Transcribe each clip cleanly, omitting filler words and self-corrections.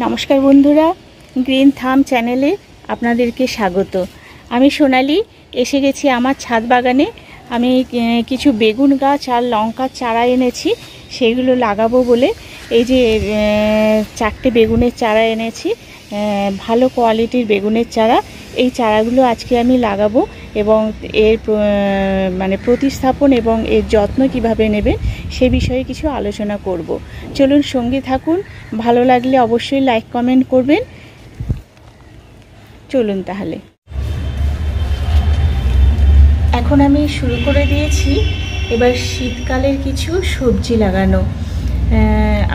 নমস্কার বন্ধুরা, গ্রিন থাম চ্যানেলে আপনাদেরকে স্বাগত। আমি সোনালি এসে গেছি আমার ছাদ বাগানে। আমি কিছু বেগুন গাছ আর লঙ্কার চারা এনেছি, সেগুলো লাগাবো বলে এই যে 4টে বেগুনের চারা এনেছি, ভালো কোয়ালিটির বেগুনের চারা। এই চারাগুলো আজকে আমি লাগাবো এবং এর মানে প্রতিস্থাপন এবং এর যত্ন কিভাবে নেবেন সে বিষয়ে কিছু আলোচনা করব। চলুন সঙ্গে থাকুন, ভালো লাগলে অবশ্যই লাইক কমেন্ট করবেন। চলুন তাহলে। এখন আমি শুরু করে দিয়েছি এবার শীতকালের কিছু সবজি লাগানো।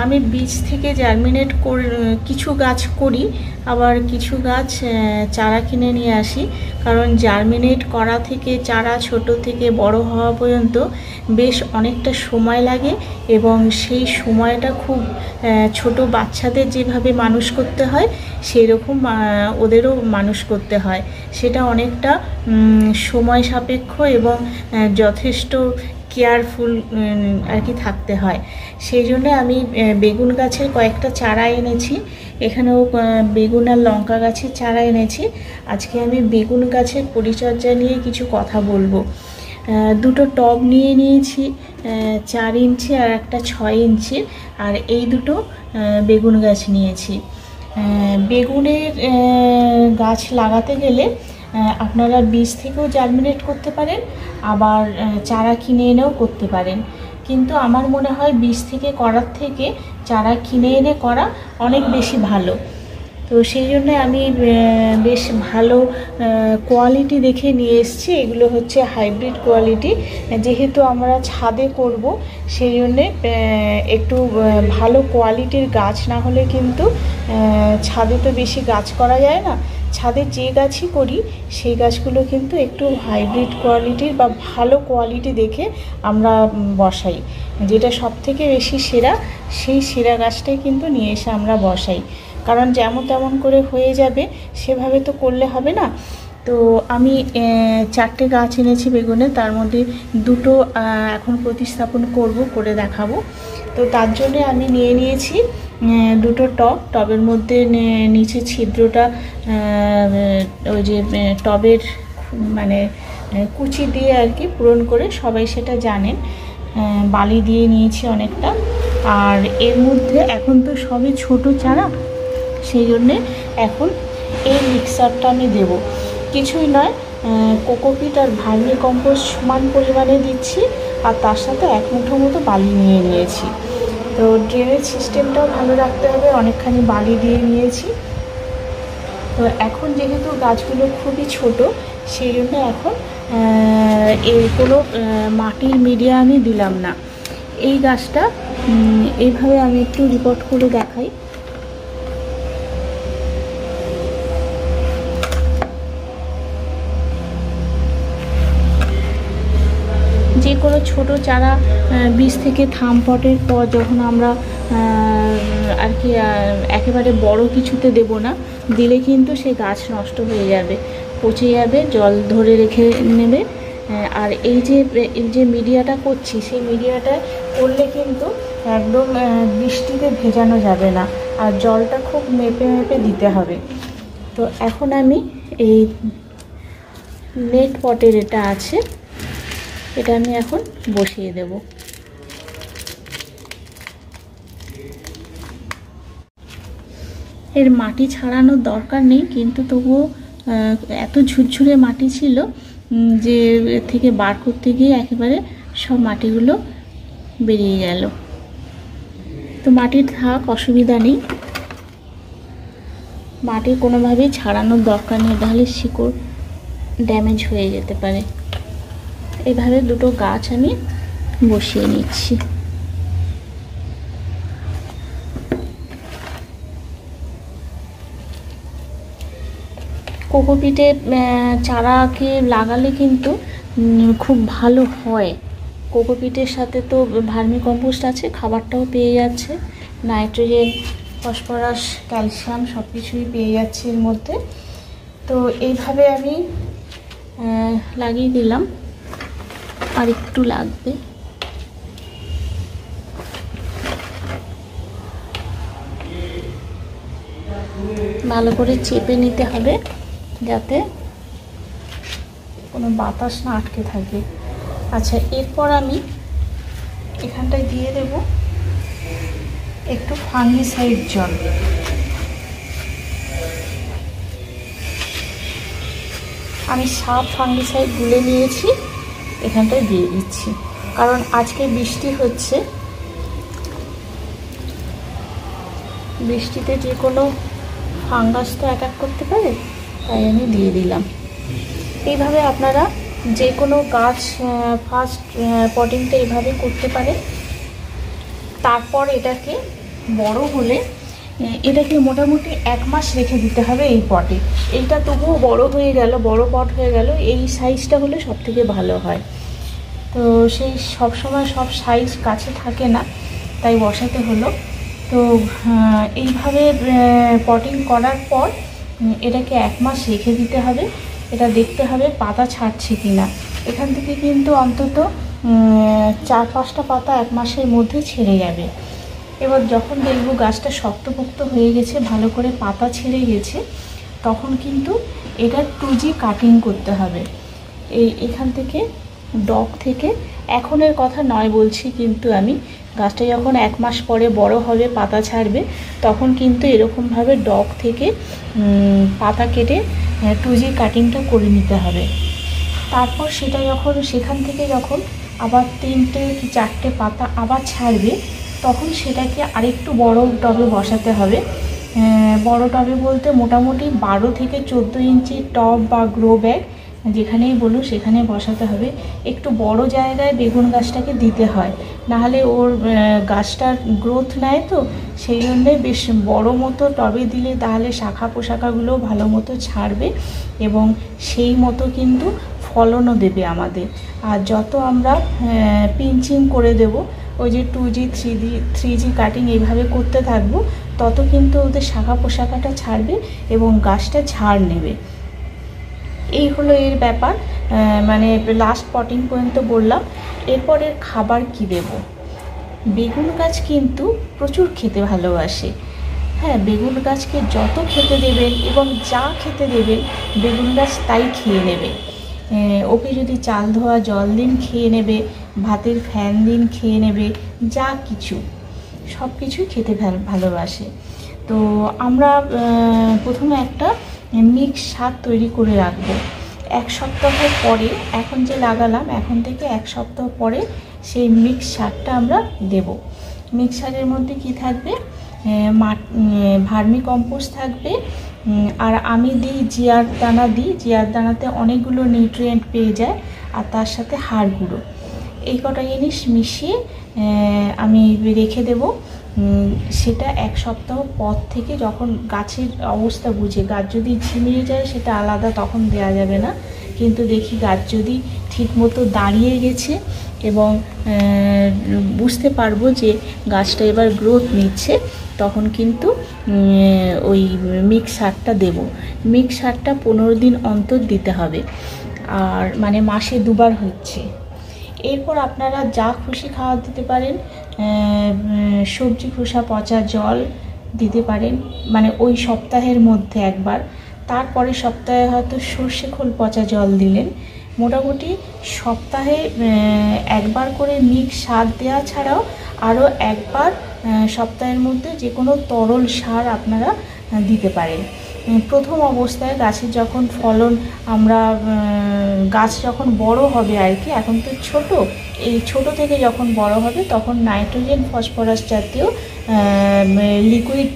আমি বীজ থেকে জার্মিনেট করে কিছু গাছ করি, আবার কিছু গাছ চারা কিনে নিয়ে আসি, কারণ জার্মিনেট করা থেকে চারা ছোট থেকে বড় হওয়া পর্যন্ত বেশ অনেকটা সময় লাগে এবং সেই সময়টা খুব ছোট বাচ্চাদের যেভাবে মানুষ করতে হয় সেই রকম ওদেরও মানুষ করতে হয়। সেটা অনেকটা সময় সাপেক্ষ এবং যথেষ্ট কেয়ারফুল আর কি থাকতে হয়। সেই জন্য আমি বেগুন গাছের কয়েকটা চারা এনেছি, এখানেও বেগুন আর লঙ্কা গাছের চারা এনেছি। আজকে আমি বেগুন গাছের পরিচর্যা নিয়ে কিছু কথা বলবো। দুটো টব নিয়ে নিয়েছি, 4 ইঞ্চি আর একটা 6 ইঞ্চি, আর এই দুটো বেগুন গাছ নিয়েছি। বেগুনের গাছ লাগাতে গেলে আপনারা বীজ থেকেও জার্মিনেট করতে পারেন, আবার চারা কিনে এনেও করতে পারেন, কিন্তু আমার মনে হয় বীজ থেকে করার থেকে চারা কিনে এনে করা অনেক বেশি ভালো। তো সেই জন্য আমি বেশ ভালো কোয়ালিটি দেখে নিয়ে এসেছি। এগুলো হচ্ছে হাইব্রিড কোয়ালিটি, যেহেতু আমরা ছাদে করব সেই জন্যে একটু ভালো কোয়ালিটির গাছ না হলে কিন্তু ছাদে তো বেশি গাছ করা যায় না। ছাদে যে গাছই করি সেই গাছগুলো কিন্তু একটু হাইব্রিড কোয়ালিটির বা ভালো কোয়ালিটি দেখে আমরা বসাই, যেটা সব থেকে বেশি সেরা, সেই সেরা গাছটাই কিন্তু নিয়ে এসে আমরা বসাই, কারণ যেমন তেমন করে হয়ে যাবে সেভাবে তো করলে হবে না। তো আমি 4টে গাছ এনেছি বেগুনের, তার মধ্যে দুটো এখন প্রতিস্থাপন করে দেখাবো। তো তার জন্য আমি নিয়ে নিয়েছি দুটো টবের মধ্যে নিচে ছিদ্রটা ওই যে টবের মানে কুচি দিয়ে আর কি পূরণ করে, সবাই সেটা জানেন, বালি দিয়ে নিয়েছি অনেকটা। আর এর মধ্যে এখন তো সবই ছোট চারা, সেই জন্যে এখন এই মিক্সারটা আমি দেব। কিছুই নয়, কোকোপিট আর ভার্মি কম্পোস্ট সমান পরিমাণে দিচ্ছি, আর তার সাথে 1 মুঠো মতো বালি নিয়ে নিয়েছি। তো ড্রেনেজ সিস্টেমটাও ভালো রাখতে হবে, অনেকখানি বালি দিয়ে নিয়েছি। তো এখন যেহেতু গাছগুলো খুবই ছোট, সেই জন্য এখন এর কোনো মাটির মিডিয়া আমি দিলাম না। এই গাছটা এইভাবে আমি একটু রিপোর্ট করে দেখাই। যে কোনো ছোটো চারা বীজ থেকে থাম পটের পর যখন আমরা আর কি একেবারে বড় কিছুতে দেব না, দিলে কিন্তু সে গাছ নষ্ট হয়ে যাবে, পচে যাবে, জল ধরে রেখে নেবে। আর এই যে মিডিয়াটা করছি, সেই মিডিয়াটা করলে কিন্তু একদম বৃষ্টিতে ভেজানো যাবে না, আর জলটা খুব মেপে মেপে দিতে হবে। তো এখন আমি এই নেট পটের এটা আছে, এটা আমি এখন বসিয়ে দেব। এর মাটি ছাড়ানোর দরকার নেই, কিন্তু তবুও এত ঝুরঝুরে মাটি ছিল যে এর থেকে বার করতে গিয়ে একেবারে সব মাটিগুলো বেরিয়ে গেল। তো মাটির থাক, অসুবিধা নেই, মাটি কোনোভাবেই ছাড়ানোর দরকার নেই, তাহলে শিকড় ড্যামেজ হয়ে যেতে পারে। এভাবে দুটো গাছ আমি বসিয়ে নিচ্ছি। কোকোপিটে চারাকে লাগালে কিন্তু খুব ভালো হয়। কোকোপিটের সাথে তো ভার্মি কম্পোস্ট আছে, খাবারটাও পেয়ে যাচ্ছে, নাইট্রোজেন, ফসফরাস, ক্যালসিয়াম সব কিছুই পেয়ে যাচ্ছে এর মধ্যে। তো এইভাবে আমি লাগিয়ে দিলাম, আর একটু লাগবে। ভালো করে চেপে নিতে হবে যাতে কোনো বাতাস না আটকে থাকে। আচ্ছা, এরপর আমি এখানটায় দিয়ে দেব একটু ফাঙ্গিসাইড জল। আমি সাপ ফাঙ্গিসাইড গুলে নিয়েছি, এখানটায় দিয়ে দিচ্ছি, কারণ আজকে বৃষ্টি হচ্ছে, বৃষ্টিতে যে কোনো ফাঙ্গাস তো অ্যাটাক করতে পারে, তাই আমি দিয়ে দিলাম। এইভাবে আপনারা যে কোনো গাছ ফার্স্ট পটিংটা এইভাবে করতে পারেন। তারপর এটাকে বড় হলে এটাকে মোটামুটি 1 মাস রেখে দিতে হবে এই পটে। এইটা তবুও বড় হয়ে গেল, বড় পট হয়ে গেল, এই সাইজটা হলে সব থেকে ভালো হয়। তো সেই সবসময় সব সাইজ কাছে থাকে না, তাই বসাতে হলো। তো এইভাবে পটিং করার পর এটাকে 1 মাস রেখে দিতে হবে। এটা দেখতে হবে পাতা ছাড়ছে কি না। এখান থেকে কিন্তু অন্তত 4-5টা পাতা 1 মাসের মধ্যে ছেড়ে যাবে। এবার যখন দেখব গাছটা শক্তপোক্ত হয়ে গেছে, ভালো করে পাতা ছেড়ে গেছে, তখন কিন্তু এটা 2G কাটিং করতে হবে। এখান থেকে ডগ থেকে, এখনের কথা নয় বলছি, কিন্তু আমি গাছটা যখন 1 মাস পরে বড় হবে, পাতা ছাড়বে, তখন কিন্তু এরকমভাবে ডগ থেকে পাতা কেটে 2G কাটিংটা করে নিতে হবে। তারপর সেটা যখন সেখান থেকে যখন আবার 3টে কি 4টে পাতা আবার ছাড়বে, তখন সেটাকে আরেকটু বড় টবে বসাতে হবে। বড় টবে বলতে মোটামুটি 12 থেকে 14 ইঞ্চি টব বা গ্রো ব্যাগ, যেখানেই বলুন সেখানে বসাতে হবে। একটু বড় জায়গায় বেগুন গাছটাকে দিতে হয়, নাহলে ওর গাছটার গ্রোথ নেয়, তো সেই জন্যে বেশ বড় মতো টবে দিলে তাহলে শাখা পোশাখাগুলো ভালো মতো ছাড়বে এবং সেই মতো কিন্তু ফলনও দেবে আমাদের। আর যত আমরা পিঞ্চিং করে দেব, ওই যে 2G 3G কাটিং এইভাবে করতে থাকবো, তত কিন্তু ওদের শাখা পোশাখাটা ছাড়বে এবং গাছটা ঝাড় নেবে। এই হলো এর ব্যাপার। মানে লাস্ট পটিং পর্যন্ত বললাম। এরপরের খাবার কি দেব? বেগুন গাছ কিন্তু প্রচুর খেতে ভালোবাসে। হ্যাঁ, বেগুন গাছকে যত খেতে দেবেন এবং যা খেতে দেবেন, বেগুন গাছ তাই খেয়ে নেবে। ওকে যদি চাল ধোয়া জল দিন খেয়ে নেবে, ভাতের ফ্যান দিন খেয়ে নেবে, যা কিছু সব কিছুই খেতে ভালোবাসে। তো আমরা প্রথমে একটা মিক্স সার তৈরি করে রাখবো। 1 সপ্তাহ পরে, এখন যে লাগালাম, এখন থেকে 1 সপ্তাহ পরে সেই মিক্স সারটা আমরা দেব। মিক্স সারের মধ্যে কি থাকবে? ভার্মি কম্পোস্ট থাকবে, আর আমি দিই জিয়ার দানা দিই। জিয়ার দানাতে অনেকগুলো নিউট্রিয়েন্ট পেয়ে যায়, আর তার সাথে হাড় গুঁড়ো, এই কটা জিনিস মিশিয়ে আমি রেখে দেব। সেটা 1 সপ্তাহ পর থেকে, যখন গাছের অবস্থা বুঝে, গাছ যদি ঝিমিয়ে যায় সেটা আলাদা, তখন দেওয়া যাবে না। কিন্তু দেখি গাছ যদি ঠিকমতো দাঁড়িয়ে গেছে এবং বুঝতে পারবো যে গাছটা এবার গ্রোথ নিচ্ছে, তখন কিন্তু ওই মিক্স সারটা দেব। মিক্স সারটা 15 দিন অন্তর দিতে হবে, আর মানে মাসে 2 বার হচ্ছে। এরপর আপনারা যা খুশি খাওয়া দিতে পারেন। সবজি খোসা পচা জল দিতে পারেন, মানে ওই সপ্তাহের মধ্যে একবার। তারপরে সপ্তাহে হয়তো সর্ষে খোল পচা জল দিলেন। মোটামুটি সপ্তাহে একবার করে মিক্স সার দেওয়া ছাড়াও আরও একবার সপ্তাহের মধ্যে যে কোনো তরল সার আপনারা দিতে পারেন। প্রথম অবস্থায় গাছের যখন ফলন, আমরা গাছ যখন বড় হবে আর কি, এখন তো ছোট, এই ছোট থেকে যখন বড় হবে তখন নাইট্রোজেন ফসফরাস জাতীয় লিকুইড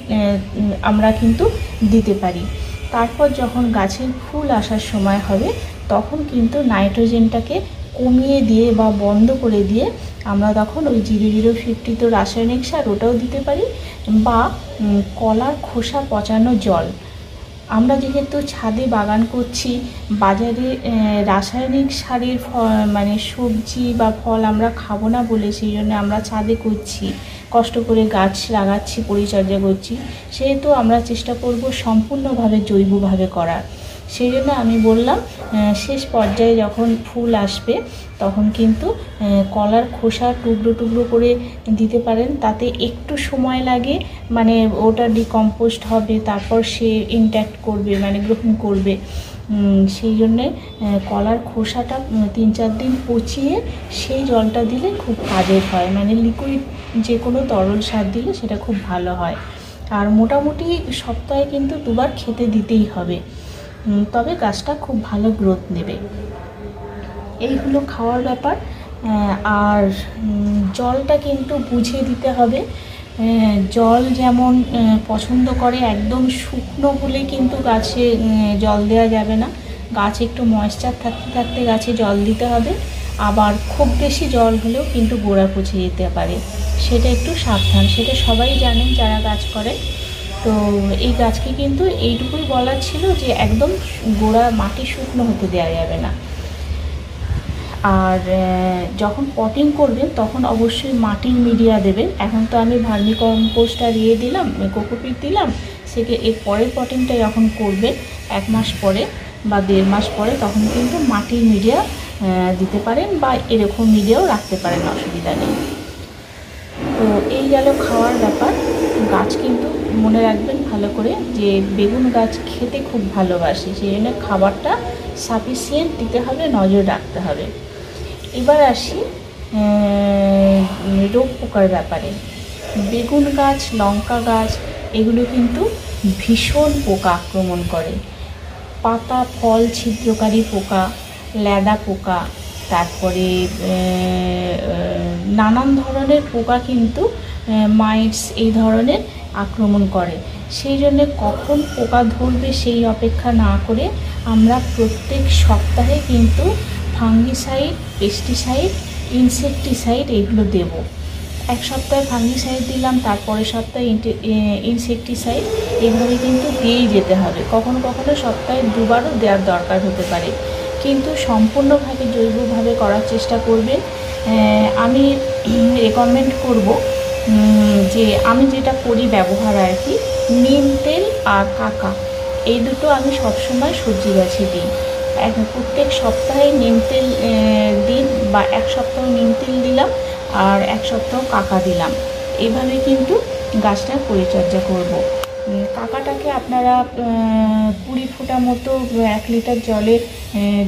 আমরা কিন্তু দিতে পারি। তারপর যখন গাছের ফুল আসার সময় হবে, তখন কিন্তু নাইট্রোজেনটাকে কমিয়ে দিয়ে বা বন্ধ করে দিয়ে আমরা তখন ওই 0050 তো রাসায়নিক সার, ওটাও দিতে পারি, বা কলার খোসা পচানো জল। আমরা যেহেতু ছাদে বাগান করছি, বাজারে রাসায়নিক সারের মানে সবজি বা ফল আমরা খাবো না বলে, সেই জন্য আমরা ছাদে করছি, কষ্ট করে গাছ লাগাচ্ছি, পরিচর্যা করছি, সেহেতু আমরা চেষ্টা করব সম্পূর্ণভাবে জৈবভাবে করার। সেই জন্য আমি বললাম শেষ পর্যায়ে যখন ফুল আসবে তখন কিন্তু কলার খোসা টুকরো টুকরো করে দিতে পারেন, তাতে একটু সময় লাগে, মানে ওটা ডিকম্পোস্ট হবে, তারপর সে ইনট্যাক্ট করবে, মানে গ্রহণ করবে। সেই জন্যে কলার খোসাটা 3-4 দিন পচিয়ে সেই জলটা দিলে খুব কাজের হয়, মানে লিকুইড যে কোনো তরল সার দিলে সেটা খুব ভালো হয়। আর মোটামুটি সপ্তাহে কিন্তু 2 বার খেতে দিতেই হবে, তবে গাছটা খুব ভালো গ্রোথ নেবে। এই হলো খাওয়ার ব্যাপার। আর জলটা কিন্তু বুঝে দিতে হবে। জল যেমন পছন্দ করে, একদম শুকনো হলে কিন্তু গাছে জল দেওয়া যাবে না, গাছ একটু ময়েশ্চার থাকতে থাকতে গাছে জল দিতে হবে। আবার খুব বেশি জল হলেও কিন্তু গোড়া পচে যেতে পারে, সেটা একটু সাবধান, সেটা সবাই জানেন যারা গাছ করে। তো এই গাছকে কিন্তু এইটুকুই বলার ছিল যে একদম গোড়া মাটি শুকনো হতে দেওয়া যাবে না। আর যখন পটিং করবেন তখন অবশ্যই মাটির মিডিয়া দেবেন। এখন তো আমি ভার্মি কম্পোস্ট আর দিলাম, কোকোপিট দিলাম, সেকে এর পরের পটিংটা যখন করবেন 1 মাস পরে বা 1.5 মাস পরে, তখন কিন্তু মাটির মিডিয়া দিতে পারেন বা এরকম মিডিয়াও রাখতে পারেন, অসুবিধা নেই। তো এই গেল খাওয়ার ব্যাপার। গাছ কিন্তু মনে রাখবেন ভালো করে যে বেগুন গাছ খেতে খুব ভালোবাসে, সেই জন্য খাবারটা সাফিসিয়েন্ট দিতে হবে, নজর রাখতে হবে। এবার আসি রোগ পোকার ব্যাপারে। বেগুন গাছ, লঙ্কা গাছ, এগুলো কিন্তু ভীষণ পোকা আক্রমণ করে। পাতা ফল ছিদ্রকারী পোকা, ল্যাদা পোকা, তারপরে নানান ধরনের পোকা কিন্তু মাইটস এই ধরনের আক্রমণ করে। সেই জন্যে কখন পোকা ধরবে সেই অপেক্ষা না করে আমরা প্রত্যেক সপ্তাহে কিন্তু ফাঙ্গিসাইড, পেস্টিসাইড, ইনসেকটিসাইড এগুলো দেব। 1 সপ্তাহে ফাঙ্গিসাইড দিলাম, তারপরের সপ্তাহে ইনসেকটিসাইড, এইভাবে কিন্তু দিয়েই যেতে হবে। কখনো কখনো সপ্তাহে 2 বারও দেওয়ার দরকার হতে পারে, কিন্তু সম্পূর্ণভাবে জৈবভাবে করার চেষ্টা করবেন। আমি রেকমেন্ড করব যে আমি যেটা করি ব্যবহার আর কি, নিম তেল আর কাকা, এই দুটো আমি সবসময় সবজি গাছে দিই। প্রত্যেক সপ্তাহে নিম তেল দিন, বা 1 সপ্তাহ নিম তেল দিলাম আর 1 সপ্তাহ কাকা দিলাম, এইভাবে কিন্তু গাছটার পরিচর্যা করব। কাকাটাকে আপনারা 20 ফোঁটা মতো 1 লিটার জলে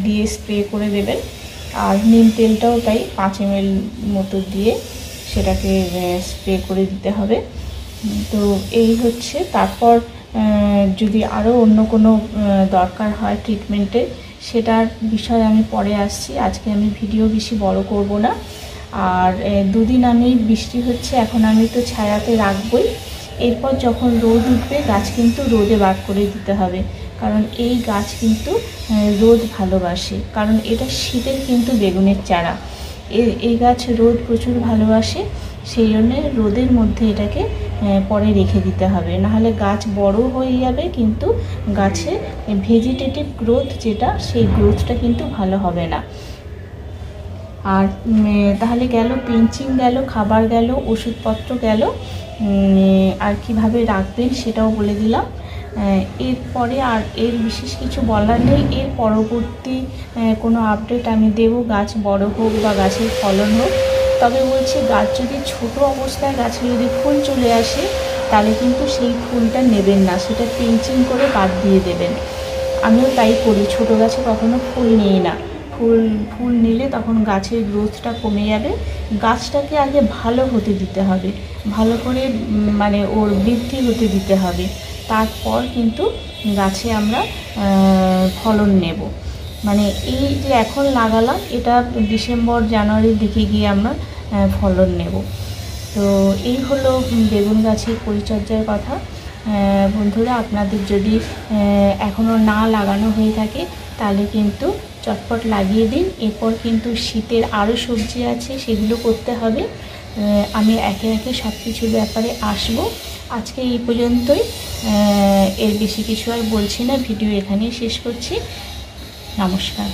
দিয়ে স্প্রে করে দেবেন, আর নিম তেলটাও তাই 5 ml মতো দিয়ে সেটাকে স্প্রে করে দিতে হবে। তো এই হচ্ছে। তারপর যদি আরও অন্য কোনো দরকার হয় ট্রিটমেন্টের, সেটার বিষয়ে আমি পরে আসছি। আজকে আমি ভিডিও বেশি বড় করব না। আর 2 দিন আমি বৃষ্টি হচ্ছে, এখন আমি তো ছায়াতে রাখবই। এরপর যখন রোদ উঠবে গাছ কিন্তু রোদে বার করে দিতে হবে, কারণ এই গাছ কিন্তু রোদ ভালোবাসে, কারণ এটা শীতের কিন্তু বেগুনের চারা। এই গাছ রোদ প্রচুর ভালোবাসে, সেই জন্যে রোদের মধ্যে এটাকে পরে রেখে দিতে হবে, নাহলে গাছ বড় হয়ে যাবে কিন্তু গাছে ভেজিটেটিভ গ্রোথ যেটা, সেই গ্রোথটা কিন্তু ভালো হবে না। আর তাহলে গেল পিঞ্চিং, গেল খাবার, গেল ওষুধপত্র, গেল আর কিভাবে রাখবেন সেটাও বলে দিলাম। এরপরে আর এর বিশেষ কিছু বলার নেই। এর পরবর্তী কোনো আপডেট আমি দেব, গাছ বড় হোক বা গাছের ফলন হোক। তবে বলছি, গাছ যদি ছোট অবস্থায় গাছে যদি ফুল চলে আসে তাহলে কিন্তু সেই ফুলটা নেবেন না, সেটা পিঞ্চিং করে বাদ দিয়ে দেবেন। আমিও তাই করি, ছোট গাছে কখনো ফুল নিই না। ফুল নিলে তখন গাছের গ্রোথটা কমে যাবে। গাছটাকে আগে ভালো হতে দিতে হবে, ভালো করে মানে ওর বৃদ্ধি হতে দিতে হবে, তারপর কিন্তু গাছে আমরা ফলন নেব। মানে এই যে এখন লাগালাম, এটা ডিসেম্বর জানুয়ারির দিকে গিয়ে আমরা ফলন নেব। তো এই হলো বেগুন গাছের পরিচর্যার কথা। বন্ধুরা, আপনাদের যদি এখনও না লাগানো হয়ে থাকে তাহলে কিন্তু চটপট লাগিয়ে দিন। এরপর কিন্তু শীতের আরও সবজি আছে, সেগুলো করতে হবে। আমি একে একে সব কিছুর ব্যাপারে আসব। আজকে এই পর্যন্তই, এর বেশি কিছু আর বলছি না, ভিডিও এখানেই শেষ করছি। নমস্কার।